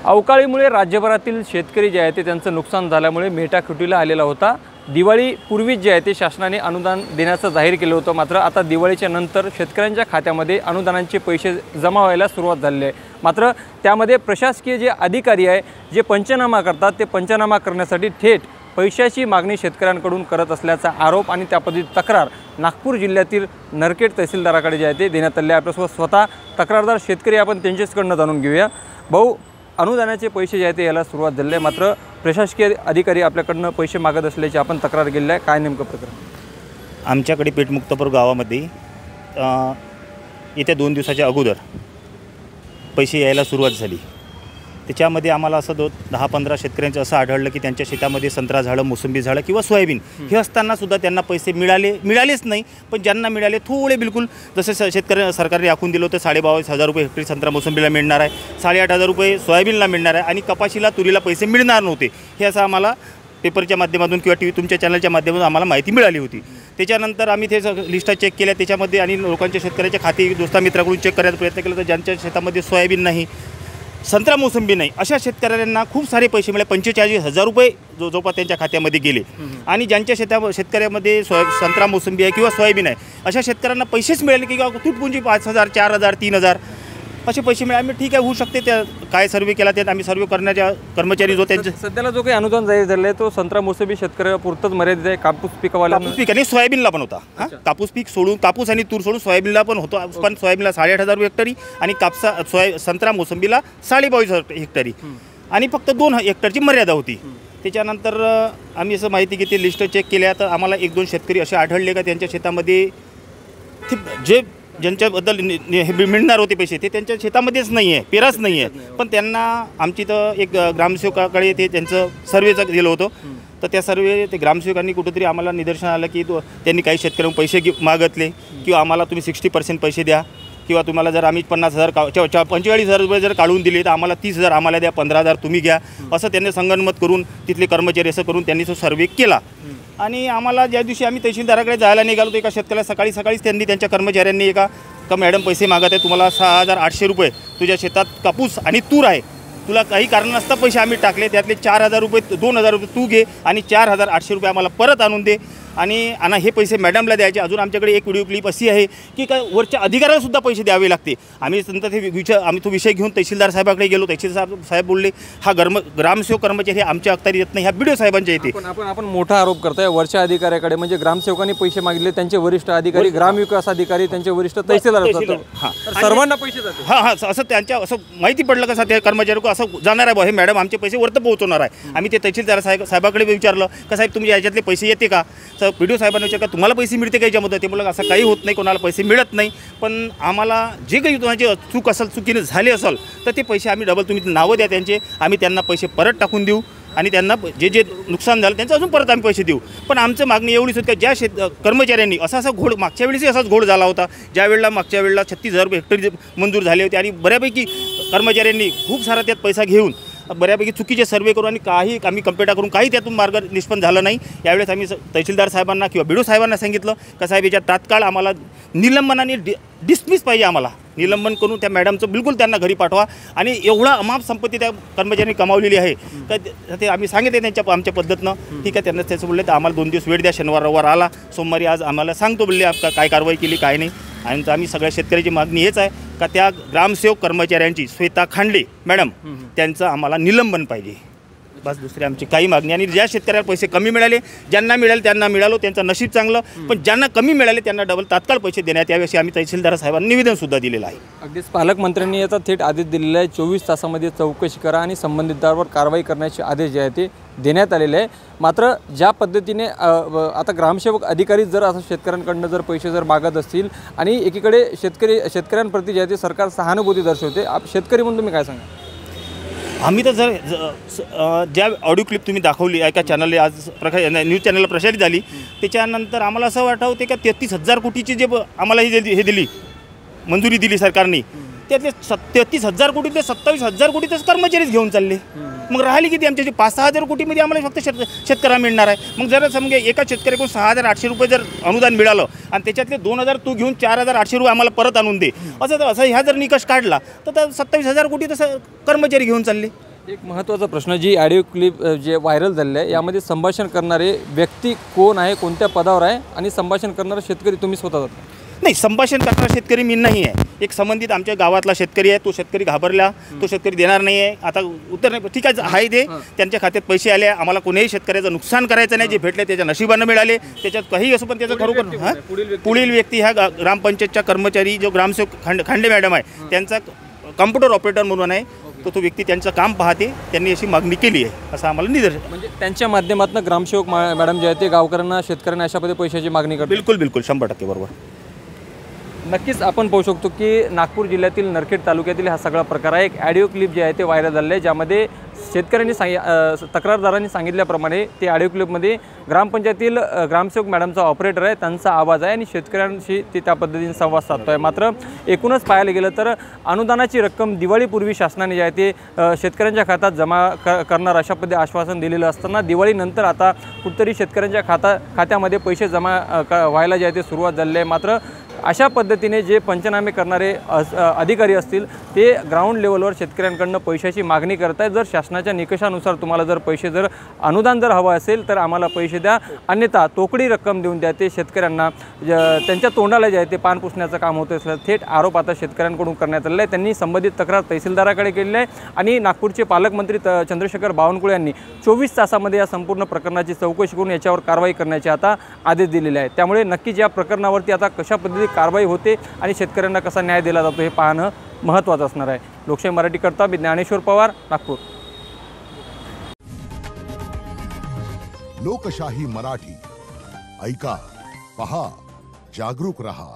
अवकाळीमुळे राज्यभरातील शेतकरी जे आहे ते त्यांचं नुकसान झाल्यामुळे मेटाकुटीला आलेला होता। दिवाळीपूर्वीच जे आहे ते शासनाने अनुदान देण्याचं जाहीर केलं होतं, मात्र आता दिवाळीच्या नंतर शेतकऱ्यांच्या खात्यामध्ये अनुदानांचे पैसे जमा व्हायला सुरुवात झालेली आहे। मात्र त्यामध्ये प्रशासकीय जे अधिकारी आहे जे पंचनामा करतात ते पंचनामा करण्यासाठी थेट पैशाची मागणी शेतकऱ्यांकडून करत असल्याचा आरोप आणि त्या पद्धती तक्रार नागपूर जिल्ह्यातील नरखेड तहसीलदाराकडे जे आहे ते देण्यात आले आहे। आपल्यासोबत स्वतः तक्रारदार शेतकरी आपण त्यांच्याकडून जाणून घेऊया। भाऊ, अनुदानाचे पैसे जे आहे ते याला सुरुवात झाली आहे, मात्र प्रशासकीय अधिकारी आपल्याकडनं पैसे मागत असल्याची आपण तक्रार केली आहे। काय नेमकं प्रकरण? आमच्याकडे पेठमुक्तापूर गावामध्ये येत्या 2 दिवसाच्या अगोदर पैसे यायला सुरुवात झाली। त्याच्यामध्ये आम्हाला असं 10-15 शेतकऱ्यांचं असं आढळलं की त्यांच्या शेतामध्ये संत्रा झाडं, मोसंबी झाडं किंवा सोयाबीन हे असतानासुद्धा त्यांना पैसे मिळालेच नाही। पण ज्यांना मिळाले थोडे बिलकुल, जसं शेतकरी सरकारने आखून दिलं होतं 22,500 रुपये हेक्टरी संत्रा मोसंबीला मिळणार आहे, 8,500 रुपये सोयाबीनला मिळणार आहे आणि कपाशीला, तुरीला पैसे मिळणार नव्हते। हे असं आम्हाला पेपरच्या माध्यमातून किंवा तुमच्या चॅनलच्या माध्यमातून आम्हाला माहिती मिळाली होती। त्याच्यानंतर आम्ही ते लिस्टा चेक केल्या त्याच्यामध्ये आणि लोकांच्या शेतकऱ्याच्या खाती दोस्तामित्राकडून चेक करायचा प्रयत्न केला, तर ज्यांच्या शेतामध्ये सोयाबीन नाही, संत्रा मोसंबी नाही, अशा शेतकऱ्यांना खूप सारे पैसे मिळाले। 45,000 रुपये जवळपास त्यांच्या खात्यामध्ये गेले। आणि ज्यांच्या शेतकऱ्यामध्ये संत्रा मोसंबी आहे किंवा सोयाबीन आहे अशा शेतकऱ्यांना पैसेच मिळाले की तुटपुंजी 5,000, 4,000, 3,000 असे पैसे मिळाले। आम्ही ठीक आहे, होऊ शकते, त्या काय सर्वे केला त्यात आम्ही सर्वे करण्याच्या कर्मचारी जो त्यांचे सध्याला जो काही अनुदान जाहीर झालं आहे तो संत्रा मोसंबी शेतकऱ्यापुरतंच मर्यादित आहे। कापूस पिकावाला पीक आणि सोयाबीनला पण होता। कापूस पीक सोडून, कापूस आणि तूर सोडून सोयाबीनला पण होतो, पण सोयाबीनला 8,500 रुपये हेक्टरी आणि संत्रा मोसंबीला 22,500 हेक्टरी आणि फक्त 2 हेक्टरची मर्यादा होती। त्याच्यानंतर आम्ही असं माहिती घेतली, लिस्ट चेक केल्या, तर आम्हाला 1-2 शेतकरी असे आढळले का त्यांच्या शेतामध्ये जे ज्यांच्याबद्दल मिळणार होते पैसे ते त्यांच्या शेतामध्येच नाही आहे, पेराच नाही आहे। पण त्यांना आमची तर एक ग्रामसेवकाकडे ते त्यांचं सर्वेचं दिलं होतं, तर त्या सर्वे ते ग्रामसेवकांनी कुठंतरी आम्हाला निदर्शन आलं की त्यांनी काही शेतकऱ्यांना पैसे मागितले किंवा आम्हाला तुम्ही 60% पैसे द्या किंवा तुम्हाला जर आम्ही 50,000 45,000 रुपये जर काढून दिले तर आम्हाला 30,000 आम्हाला द्या, 15,000 तुम्ही घ्या, असं त्यांनी संगनमत करून तिथले कर्मचारी असं करून त्यांनी तो सर्वे केला। आणि आम्हाला ज्या दिवशी आम्ही तहसीलदाराकडे जायला निघालो तर एका शेतकऱ्याला सकाळीच त्यांनी त्यांच्या कर्मचाऱ्यांनी का मॅडम पैसे मागत आहे, तुम्हाला 6,800 रुपये तुझ्या शेतात कापूस आणि तूर आहे, तुला काही कारण नसता पैसे आम्ही टाकले, त्यातले 4,000 रुपये 2,000 रुपये तू घे आणि 4,800 रुपये आम्हाला परत आणून दे आणि हे पैसे मॅडमला द्यायचे। अजून आमच्याकडे एक व्हिडिओ क्लिप अशी आहे की काय वरच्या अधिकाऱ्याला सुद्धा पैसे द्यावे लागते। आम्ही नंतर आम्ही तो विषय घेऊन तहसीलदार साहेबाकडे गेलो। तहसीलदार साहेब बोलले हा ग्रामसेवक कर्मचारी हे आमच्या अखत्यारीत येत नाही, ह्या बीडीओ साहेबांच्या येते। आपण मोठा आरोप करताय वरच्या अधिकाऱ्याकडे, म्हणजे ग्रामसेवकांनी पैसे मागितले, त्यांचे वरिष्ठ अधिकारी, ग्रामविकास अधिकारी, त्यांचे वरिष्ठ तहसीलदार असतात, सर्वांना पैसे जाते। हां, असं त्यांच्या असं माहिती पडलं का त्या कर्मचारी असं जाणार आहे, हे मॅडम आमचे पैसे वरतं पोहोचवणार आहे। आम्ही ते तहसीलदार साहेबाकडे विचारलं का साहेब तुमच्या याच्यातले पैसे येते का, तर व्हिडिओ साहेबांना विचार का तुम्हाला पैसे मिळते का याच्यामध्ये, ते बोललं असं काही होत नाही, कोणाला पैसे मिळत नाही, पण आम्हाला जे काही तुमची चूक असेल, चुकीने झाली असेल तर ते पैसे आम्ही डबल, तुम्ही नावं द्या त्यांचे, आम्ही त्यांना पैसे परत टाकून देऊ आणि त्यांना जे नुकसान झालं त्यांचं अजून परत आम्ही पैसे देऊ। पण आमचं मागणी एवढीच होती का ज्या कर्मचाऱ्यांनी असा घोड मागच्या वेळेसही असाच घोड झाला होता, मागच्या वेळेला 36,000 रुपये हेक्टरी मंजूर झाले होते आणि बऱ्यापैकी कर्मचाऱ्यांनी खूप सारा त्यात पैसा घेऊन बऱ्यापैकी चुकीचे सर्वे करून आणि काही आम्ही कंप्लेंट करून काही त्यातून मार्ग निष्पन्न झालं नाही। यावेळेस आम्ही तहसीलदार साहेबांना किंवा बीडीओ साहेबांना सांगितलं का साहेब याच्या तात्काळ आम्हाला निलंबनाने डिसमिस पाहिजे, आम्हाला निलंबन करून त्या मॅडमचं बिलकुल त्यांना घरी पाठवा आणि एवढा अमाप संपत्ती त्या कर्मचाऱ्यांनी कमावलेली आहे तर ते आम्ही सांगितले आमच्या पद्धतीनं। ठीक आहे, त्यांना त्याचं बोलले तर आम्हाला 2 दिवस वेळ द्या, शनिवार रविवार आला, सोमवारी आज आम्हाला सांगतो बोलले काय कारवाई केली काय नाही। आणि आम्ही सगळ्या शेतकऱ्याची मागणी हेच आहे का त्या ग्रामसेवक कर्मचाऱ्यांची श्वेता खांडले मॅडम त्यांचं आम्हाला निलंबन पाहिजे, बस दुसरी आमची काही मागणी। आणि ज्या शेतकऱ्याला पैसे कमी मिळाले, ज्यांना मिळाले त्यांना मिळालो, त्यांचं नशीब चांगलं, पण ज्यांना कमी मिळाले त्यांना डबल तात्काळ पैसे देण्यात यावे अशी आम्ही तहसीलदार साहेबांना निवेदनसुद्धा दिलेलं आहे। अगदीच पालकमंत्र्यांनी याचा थेट आदेश दिलेला आहे, 24 तासामध्ये चौकशी करा आणि संबंधितांवर कारवाई करण्याचे आदेश जे आहे ते देण्यात आलेले आहे। मात्र ज्या पद्धतीने आता ग्रामसेवक अधिकारी जर असं शेतकऱ्यांकडनं जर पैसे जर मागत असतील आणि एकीकडे शेतकऱ्यांप्रती जे आहे ते सरकार सहानुभूती दर्शवते, शेतकरी म्हणून तुम्ही काय सांगा? आम्ही तर जर ज्या ऑडिओ क्लिप तुम्ही दाखवली एका चॅनलला आज न्यूज चॅनलला प्रसारित झाली त्याच्यानंतर आम्हाला असं वाटतं का 33,000 कोटीची जे आम्हाला हे दिली मंजुरी दिली सरकारने, त्यातले 33,000 कोटी ते 27,000 कोटी तर कर्मचारीच घेऊन चालले। मग राहिली किती आमच्या 5-6,000 कोटीमध्ये आम्हाला फक्त शेतकऱ्याला मिळणार आहे। मग जर समजा एका शेतकऱ्याकडून 6,800 रुपये जर अनुदान मिळालं आणि त्याच्यातले 2,000 तू घेऊन 4,800 रुपये आम्हाला परत आणून दे, असं ह्या जर निकष काढला तर 27,000 कोटी तसं कर्मचारी घेऊन चालले। एक महत्त्वाचा प्रश्न, जी ऑडिओ क्लिप जे व्हायरल झालेलं आहे यामध्ये संभाषण करणारे व्यक्ती कोण आहे, कोणत्या पदावर आहे आणि संभाषण करणारा शेतकरी तुम्ही स्वतः आहात? नाही, संभाषण करणारा शेतकरी मी नाही आहे. एक संबंधित आमच्या गावातला शेतकरी आहे, तो शेतकरी घाबरला, तो शेतकरी देणार नाही आहे. आता उत्तर नाही, ठीक आहे ते त्यांच्या खात्यात पैसे आले, आम्हाला कोणीही शेतकऱ्याचं नुकसान करायचं नाही. जे भेटले त्याच्या नशिबानं मिळाले, त्याच्यात काही असो, पण त्याचं खरोखर पुढील व्यक्ती ह्या ग्रामपंचायतच्या कर्मचारी जो ग्रामसेवक खांडे मॅडम आहे त्यांचा कम्प्युटर ऑपरेटर म्हणून आहे, तो व्यक्ती त्यांचं काम पाहते. त्यांनी अशी मागणी केली आहे असं आम्हाला निदर्शन. म्हणजे त्यांच्या माध्यमातून ग्रामसेवक मॅडम जे आहे ते गावकऱ्यांना शेतकऱ्यांना अशा पद्धती पैशाची मागणी करतात? बिलकुल बिलकुल 100% बरोबर. नक्कीच आपण पाहू शकतो की नागपूर जिल्ह्यातील नरखेड तालुक्यातील हा सगळा प्रकार आहे. एक ऑडिओ क्लिप जे आहे ते व्हायरल झालेलं आहे, ज्यामध्ये शेतकऱ्यांनी तक्रारदारांनी सांगितल्याप्रमाणे ते ऑडिओ क्लिपमध्ये ग्रामपंचायतील ग्रामसेवक मॅडमचा ऑपरेटर आहे, त्यांचा आवाज आहे आणि शेतकऱ्यांशी ते त्या पद्धतीने संवाद साधतो आहे. मात्र एकूणच पाहायला गेलं तर अनुदानाची रक्कम दिवाळीपूर्वी शासनाने जे आहे ते शेतकऱ्यांच्या खात्यात जमा करणार अशा पद्धतीने आश्वासन दिलेलं असताना दिवाळीनंतर आता कुठेतरी शेतकऱ्यांच्या खात्यामध्ये पैसे जमा व्हायला जे आहे ते सुरुवात झालेली आहे. मात्र अशा पद्धतीने जे पंचनामे करणारे अधिकारी असतील ते ग्राउंड लेवलवर शेतकऱ्यांकडून पैशाची मागणी करत आहेत. जर शासनाच्या निकषानुसार तुम्हाला जर पैसे जर अनुदान जर हवं असेल तर आम्हाला पैसे द्या, अन्यथा तोकडी रक्कम देऊन द्या. ते शेतकऱ्यांना त्यांच्या तोंडाला जे आहे ते पान पुसण्याचं काम होतं असलं थेट आरोप आता शेतकऱ्यांकडून करण्यात आलेला आहे. त्यांनी संबंधित तक्रार तहसीलदाराकडे केलेली आहे आणि नागपूरचे पालकमंत्री चंद्रशेखर बावनकुळे यांनी 24 तासामध्ये या संपूर्ण प्रकरणाची चौकशी करून याच्यावर कारवाई करण्याचे आता आदेश दिलेले आहेत. त्यामुळे नक्कीच या प्रकरणावरती आता कशा पद्धतीने कारवाई होते आणि शेतकऱ्यांना कसा न्याय दिला जातो हे पाहणं महत्त्वाचं असणार आहे. लोकशाही मराठी करता मी ज्ञानेश्वर पवार, नागपूर. लोकशाही मराठी ऐका, पहा, जागरूक रहा.